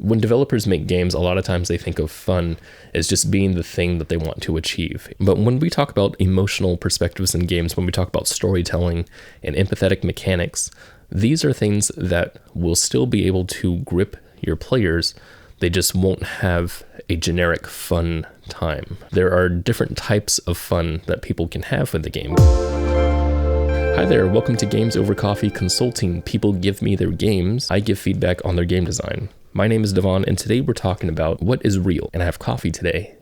When developers make games, a lot of times they think of fun as just being the thing that they want to achieve. But when we talk about emotional perspectives in games, when we talk about storytelling and empathetic mechanics, these are things that will still be able to grip your players. They just won't have a generic fun time. There are different types of fun that people can have with the game. Hi there, welcome to Games Over Coffee Consulting. People give me their games, I give feedback on their game design. My name is Devon, and today we're talking about what is real. And I have coffee today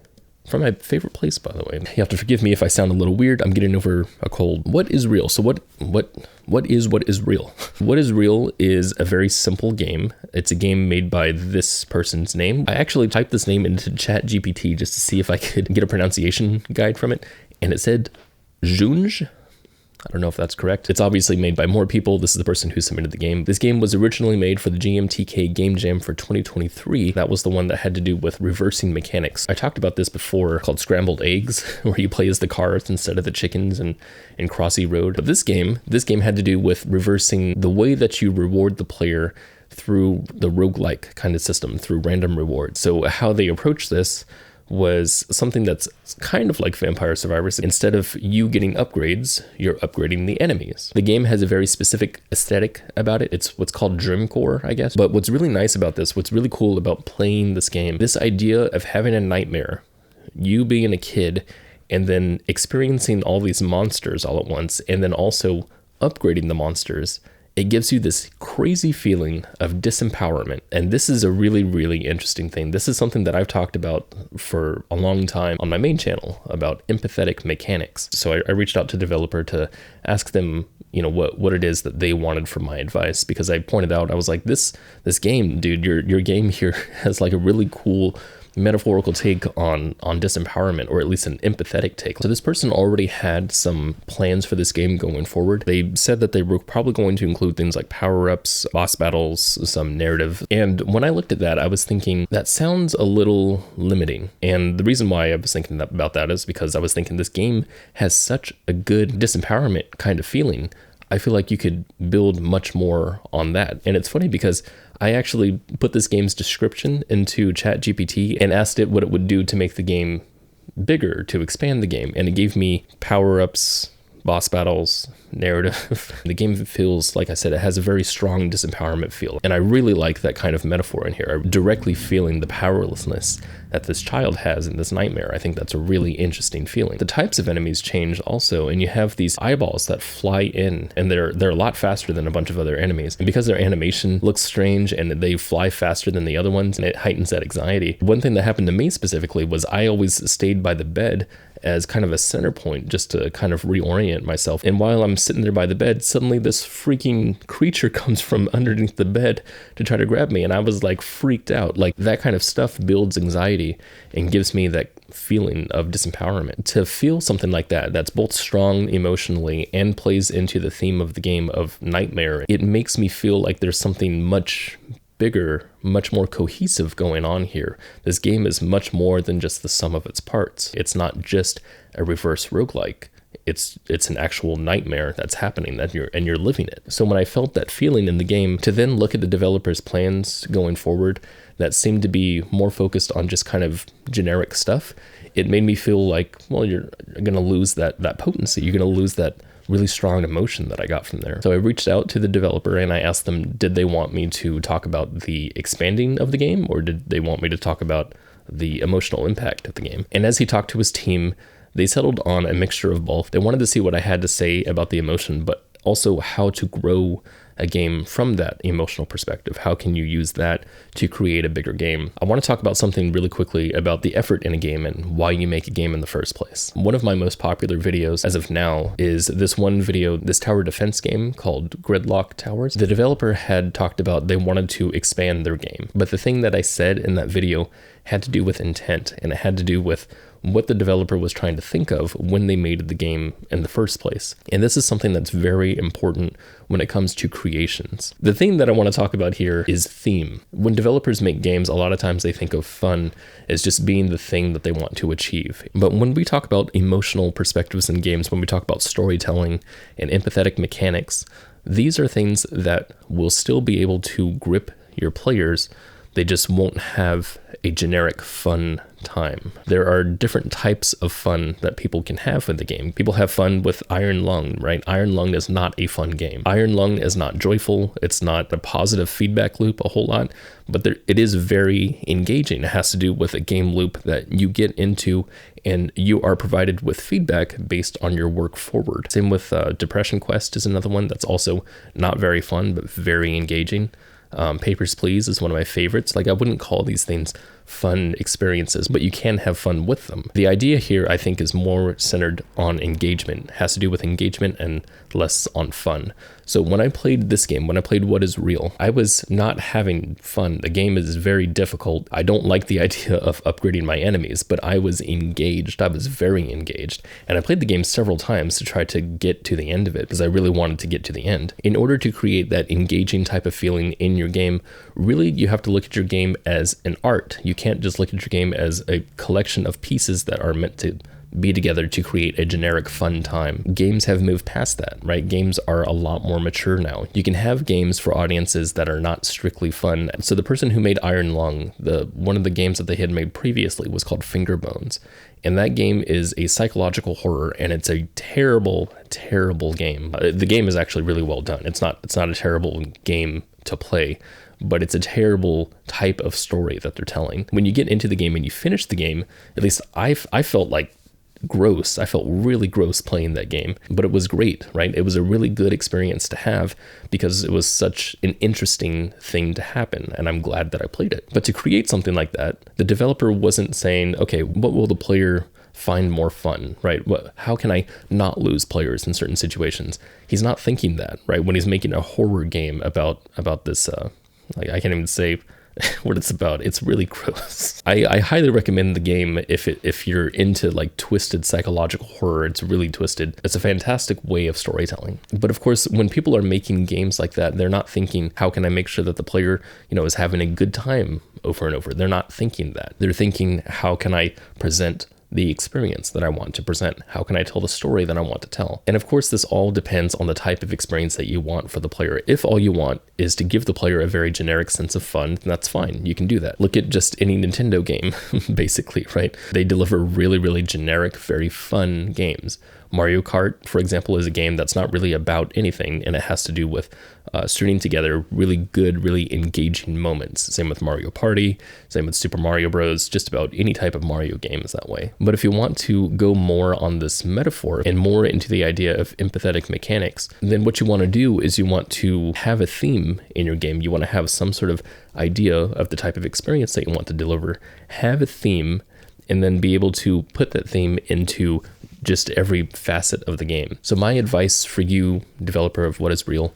from my favorite place, by the way. You have to forgive me if I sound a little weird. I'm getting over a cold. What is real? So what is real? What is real is a very simple game. It's a game made by this person's name. I actually typed this name into ChatGPT just to see if I could get a pronunciation guide from it. And it said Junj. I don't know if that's correct. It's obviously made by more people. This is the person who submitted the game. This game was originally made for the GMTK Game Jam for 2023. That was the one that had to do with reversing mechanics. I talked about this before, called Scrambled Eggs, where you play as the cars instead of the chickens in Crossy Road. But this game had to do with reversing the way that you reward the player through the roguelike kind of system, through random rewards. So how they approach this was something that's kind of like Vampire Survivors. Instead of you getting upgrades, you're upgrading the enemies. The game has a very specific aesthetic about it. It's what's called Dreamcore, I guess. But what's really nice about this, what's really cool about playing this game, this idea of having a nightmare, you being a kid, and then experiencing all these monsters all at once, and then also upgrading the monsters, it gives you this crazy feeling of disempowerment. And this is a really, really interesting thing. This is something that I've talked about for a long time on my main channel about empathetic mechanics. So I reached out to the developer to ask them, what it is that they wanted from my advice, because I pointed out, I was like, this game, dude, your game here has like a really cool metaphorical take on disempowerment, or at least an empathetic take. So this person already had some plans for this game going forward. They said that they were probably going to include things like power-ups, boss battles, some narrative. And when I looked at that, I was thinking, that sounds a little limiting. And the reason why I was thinking about that is because I was thinking this game has such a good disempowerment kind of feeling. I feel like you could build much more on that. And it's funny because I actually put this game's description into ChatGPT and asked it what it would do to make the game bigger, to expand the game. And it gave me power-ups, boss battles, narrative. The game feels, like I said, it has a very strong disempowerment feel. And I really like that kind of metaphor in here. I'm directly feeling the powerlessness that this child has in this nightmare. I think that's a really interesting feeling. The types of enemies change also, and you have these eyeballs that fly in, and they're a lot faster than a bunch of other enemies. And because their animation looks strange and they fly faster than the other ones, and it heightens that anxiety. One thing that happened to me specifically was I always stayed by the bed as kind of a center point just to kind of reorient myself. And while I'm sitting there by the bed, suddenly this freaking creature comes from underneath the bed to try to grab me. And I was like freaked out. Like that kind of stuff builds anxiety and gives me that feeling of disempowerment. To feel something like that, that's both strong emotionally and plays into the theme of the game of nightmare, it makes me feel like there's something much bigger, much more cohesive going on here. This game is much more than just the sum of its parts. It's not just a reverse roguelike. It's an actual nightmare that's happening that you're living it. So when I felt that feeling in the game, to then look at the developer's plans going forward that seemed to be more focused on just kind of generic stuff, it made me feel like, well, you're going to lose that potency. You're going to lose that really strong emotion that I got from there. So I reached out to the developer and I asked them, did they want me to talk about the expanding of the game, or did they want me to talk about the emotional impact of the game? And as he talked to his team, they settled on a mixture of both. They wanted to see what I had to say about the emotion, but also how to grow a game from that emotional perspective. How can you use that to create a bigger game? I want to talk about something really quickly about the effort in a game and why you make a game in the first place. One of my most popular videos as of now is this one video, this tower defense game called Gridlock Towers. The developer had talked about they wanted to expand their game, but the thing that I said in that video had to do with intent, and it had to do with what the developer was trying to think of when they made the game in the first place. And this is something that's very important when it comes to creations. The thing that I want to talk about here is theme. When developers make games, a lot of times they think of fun as just being the thing that they want to achieve. But when we talk about emotional perspectives in games, when we talk about storytelling and empathetic mechanics, these are things that will still be able to grip your players. They just won't have a generic fun time. There are different types of fun that people can have with the game. People have fun with Iron Lung, right? Iron Lung is not a fun game. Iron Lung is not joyful. It's not a positive feedback loop a whole lot, but it is very engaging. It has to do with a game loop that you get into and you are provided with feedback based on your work forward. Same with Depression Quest is another one that's also not very fun, but very engaging. Papers, Please is one of my favorites. Like, I wouldn't call these things fun experiences, but you can have fun with them. The idea here, I think, is more centered on engagement. It has to do with engagement and less on fun. So when I played this game, when I played What is Real, I was not having fun. The game is very difficult. I don't like the idea of upgrading my enemies, but I was engaged. I was very engaged. And I played the game several times to try to get to the end of it because I really wanted to get to the end. In order to create that engaging type of feeling in your game, really you have to look at your game as an art. You can't just look at your game as a collection of pieces that are meant to be together to create a generic fun time. Games have moved past that, right? Games are a lot more mature now. You can have games for audiences that are not strictly fun. So the person who made Iron Lung, one of the games that they had made previously was called Finger Bones. And that game is a psychological horror, and it's a terrible, terrible game. The game is actually really well done. It's not a terrible game to play, but it's a terrible type of story that they're telling. When you get into the game and you finish the game, at least I felt like gross. I felt really gross playing that game, but it was great, right? It was a really good experience to have because it was such an interesting thing to happen, and I'm glad that I played it. But to create something like that, the developer wasn't saying, okay, what will the player find more fun, right? How can I not lose players in certain situations? He's not thinking that, right? When he's making a horror game about this, I can't even say what it's about. It's really gross. I highly recommend the game if you're into like twisted psychological horror. It's really twisted. It's a fantastic way of storytelling. But of course, when people are making games like that, they're not thinking, how can I make sure that the player, is having a good time over and over? They're not thinking that. They're thinking, how can I present the experience that I want to present? How can I tell the story that I want to tell? And of course, this all depends on the type of experience that you want for the player. If all you want is to give the player a very generic sense of fun, then that's fine. You can do that. Look at just any Nintendo game, basically, right? They deliver really, really generic, very fun games. Mario Kart, for example, is a game that's not really about anything, and it has to do with stringing together really good, really engaging moments. Same with Mario Party, same with Super Mario Bros. Just about any type of Mario game is that way. But if you want to go more on this metaphor and more into the idea of empathetic mechanics, then what you want to do is you want to have a theme in your game. You want to have some sort of idea of the type of experience that you want to deliver, have a theme, and then be able to put that theme into just every facet of the game. So my advice for you, developer of What is Real,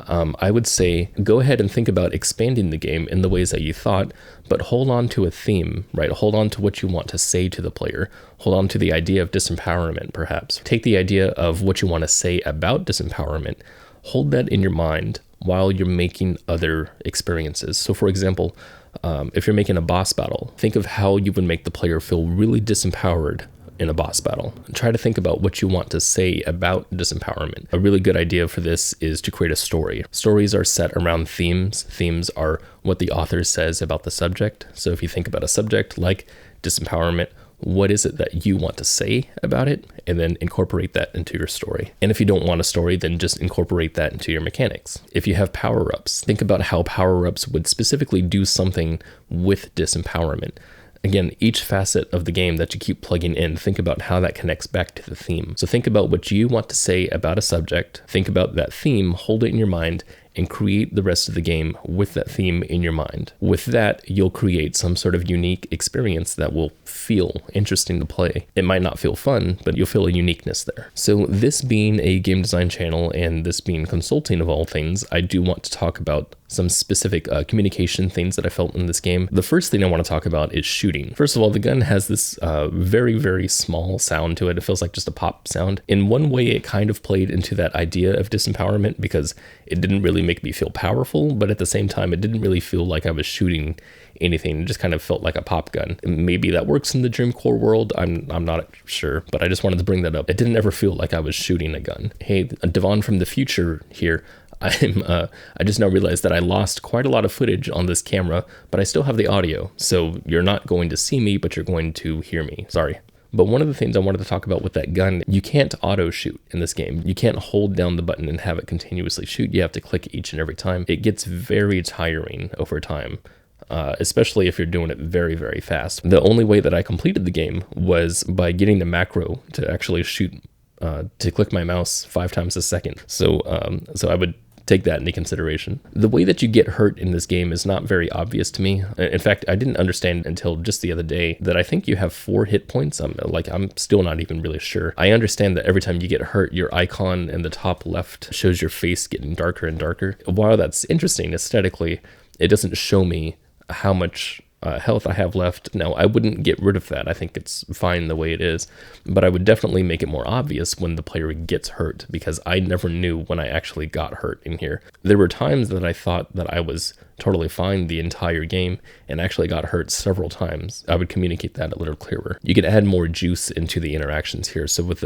I would say go ahead and think about expanding the game in the ways that you thought, but hold on to a theme, right? Hold on to what you want to say to the player. Hold on to the idea of disempowerment, perhaps. Take the idea of what you want to say about disempowerment, hold that in your mind while you're making other experiences. So for example, if you're making a boss battle, think of how you would make the player feel really disempowered in a boss battle. Try to think about what you want to say about disempowerment. A really good idea for this is to create a story. Stories are set around themes. Themes are what the author says about the subject. So if you think about a subject like disempowerment, what is it that you want to say about it, and then incorporate that into your story. And if you don't want a story, then just incorporate that into your mechanics. If you have power-ups, think about how power-ups would specifically do something with disempowerment. Again, each facet of the game that you keep plugging in, think about how that connects back to the theme. So think about what you want to say about a subject, think about that theme, hold it in your mind, and create the rest of the game with that theme in your mind. With that, you'll create some sort of unique experience that will feel interesting to play. It might not feel fun, but you'll feel a uniqueness there. So this being a game design channel and this being consulting of all things, I do want to talk about some specific communication things that I felt in this game. The first thing I want to talk about is shooting. First of all, the gun has this very, very small sound to it. It feels like just a pop sound. In one way, it kind of played into that idea of disempowerment because it didn't really make me feel powerful, but at the same time, it didn't really feel like I was shooting anything. It just kind of felt like a pop gun. Maybe that works in the Dreamcore world. I'm not sure, but I just wanted to bring that up. It didn't ever feel like I was shooting a gun. Hey, Devon from the future here. I just now realized that I lost quite a lot of footage on this camera, but I still have the audio. So you're not going to see me, but you're going to hear me. Sorry. But one of the things I wanted to talk about with that gun, you can't auto shoot in this game. You can't hold down the button and have it continuously shoot. You have to click each and every time. It gets very tiring over time. Especially if you're doing it very, very fast. The only way that I completed the game was by getting the macro to actually shoot, to click my mouse 5 times a second. So I would take that into consideration. The way that you get hurt in this game is not very obvious to me. In fact, I didn't understand until just the other day that I think you have 4 hit points. I'm still not even really sure. I understand that every time you get hurt, your icon in the top left shows your face getting darker and darker. While that's interesting aesthetically, it doesn't show me how much health I have left. Now, I wouldn't get rid of that. I think it's fine the way it is, but I would definitely make it more obvious when the player gets hurt, because I never knew when I actually got hurt in here. There were times that I thought that I was totally fine the entire game and actually got hurt several times. I would communicate that a little clearer. You could add more juice into the interactions here. So with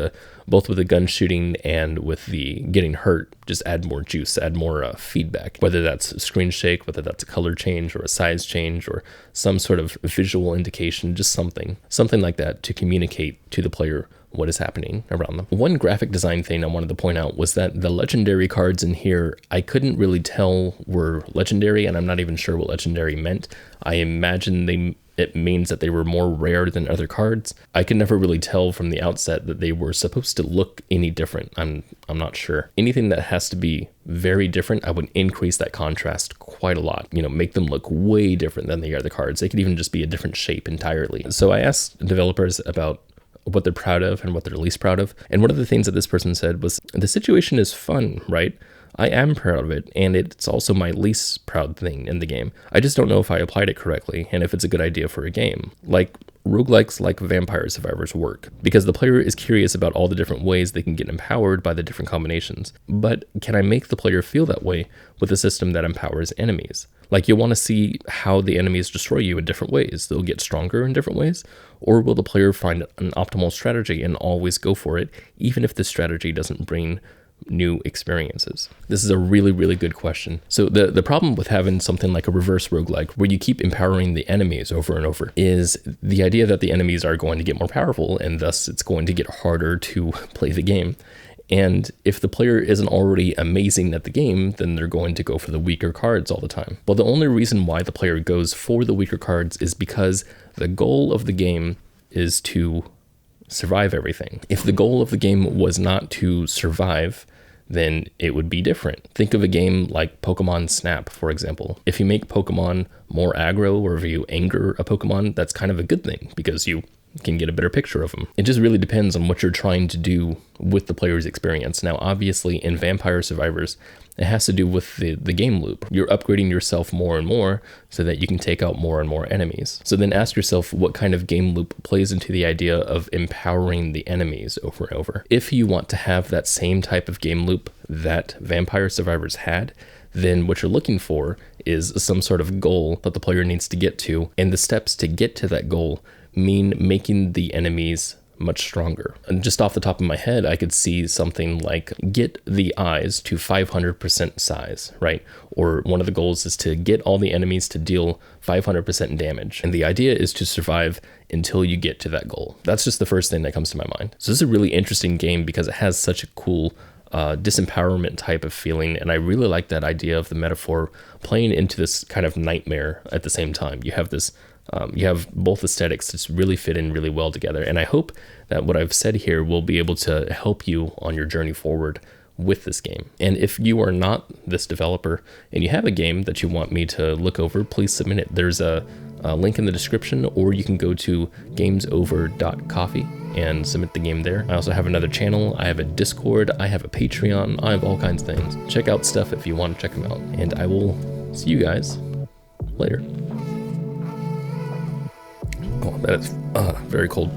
both with the gun shooting and with the getting hurt, just add more juice, add more feedback, whether that's screen shake, whether that's a color change or a size change or some sort of visual indication, just something like that to communicate to the player what is happening around them. One graphic design thing I wanted to point out was that the legendary cards in here, I couldn't really tell were legendary, and I'm not even sure what legendary meant. I imagine it means that they were more rare than other cards. I could never really tell from the outset that they were supposed to look any different. I'm not sure. Anything that has to be very different, I would increase that contrast quite a lot. Make them look way different than the other cards. They could even just be a different shape entirely. So I asked developers about what they're proud of and what they're least proud of. And one of the things that this person said was, the situation is fun, right? I am proud of it, and it's also my least proud thing in the game. I just don't know if I applied it correctly and if it's a good idea for a game. Like, roguelikes like Vampire Survivors work, because the player is curious about all the different ways they can get empowered by the different combinations. But can I make the player feel that way with a system that empowers enemies? Like, you'll want to see how the enemies destroy you in different ways. They'll get stronger in different ways, or will the player find an optimal strategy and always go for it, even if the strategy doesn't bring new experiences? This is a really, really good question. So the problem with having something like a reverse roguelike, where you keep empowering the enemies over and over, is the idea that the enemies are going to get more powerful, and thus it's going to get harder to play the game. And if the player isn't already amazing at the game, then they're going to go for the weaker cards all the time. Well, the only reason why the player goes for the weaker cards is because the goal of the game is to survive everything. If the goal of the game was not to survive, then it would be different. Think of a game like Pokemon Snap, for example. If you make Pokemon more aggro, or if you anger a Pokemon, that's kind of a good thing, because you can get a better picture of them. It just really depends on what you're trying to do with the player's experience. Now, obviously, in Vampire Survivors, it has to do with the game loop. You're upgrading yourself more and more so that you can take out more and more enemies. So then ask yourself what kind of game loop plays into the idea of empowering the enemies over and over. If you want to have that same type of game loop that Vampire Survivors had, then what you're looking for is some sort of goal that the player needs to get to, and the steps to get to that goal mean making the enemies much stronger. And just off the top of my head, I could see something like get the eyes to 500% size, right? Or one of the goals is to get all the enemies to deal 500% damage. And the idea is to survive until you get to that goal. That's just the first thing that comes to my mind. So this is a really interesting game because it has such a cool disempowerment type of feeling, and I really like that idea of the metaphor playing into this kind of nightmare at the same time. You have this you have both aesthetics that really fit in really well together, and I hope that what I've said here will be able to help you on your journey forward with this game. And if you are not this developer and you have a game that you want me to look over, please submit it. There's a link in the description, or you can go to gamesover.coffee and submit the game there. I also have another channel, I have a Discord, I have a Patreon, I have all kinds of things. Check out stuff if you want to check them out, and I will see you guys later. Oh, that is very cold.